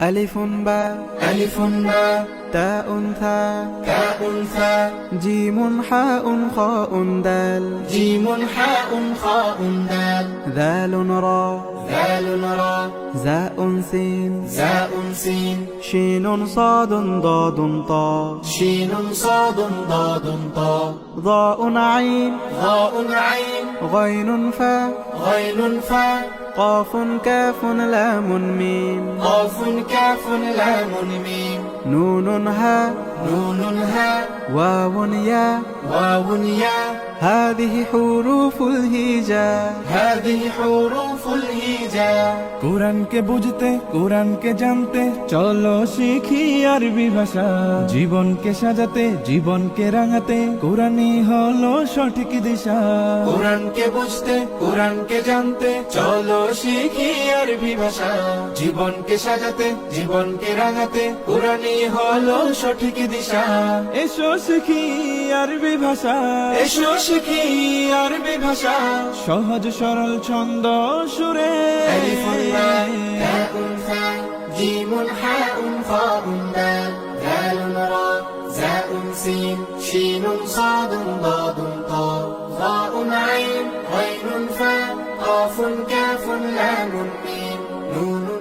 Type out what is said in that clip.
ألف باء ألف باء تاء ثاء تاء ثاء جيم حاء خاء دال جيم حاء خاء دال ذال را ذال را زاء سين زاء سين شين صاد ضاد طاء شين صاد ضاد طاء ضاء عين ضاء عين غين فاء غين فاء قاف كاف لام ميم قاف كاف لام ميم نون هاء نون هاء واو ياء واو ياء هذه حروف الهجاء هذه حروف الهجاء কোরআনকে বুঝতে কোরআনকে জানতে চলো শিখি আরবি ভাষা জীবনকে সাজাতে জীবনকে রাঙাতে কোরআনই হলো সঠিক দিশা কোরআনকে বুঝতে কোরআনকে জানতে চলো শিখি আরবি ভাষা জীবনকে সাজাতে জীবনকে রাঙাতে কোরআনই হলো সঠিক দিশা এসো শিখি আরবি ভাষা এসো শিখি আরবি ভাষা সহজ সরল ছন্দ সুরে ألف باء تاء ثاء جيم حاء خاء دال ذال را زاء سين شين صاد ضاد طاء ضاء عين غين فاء قاف كاف لام ميم نون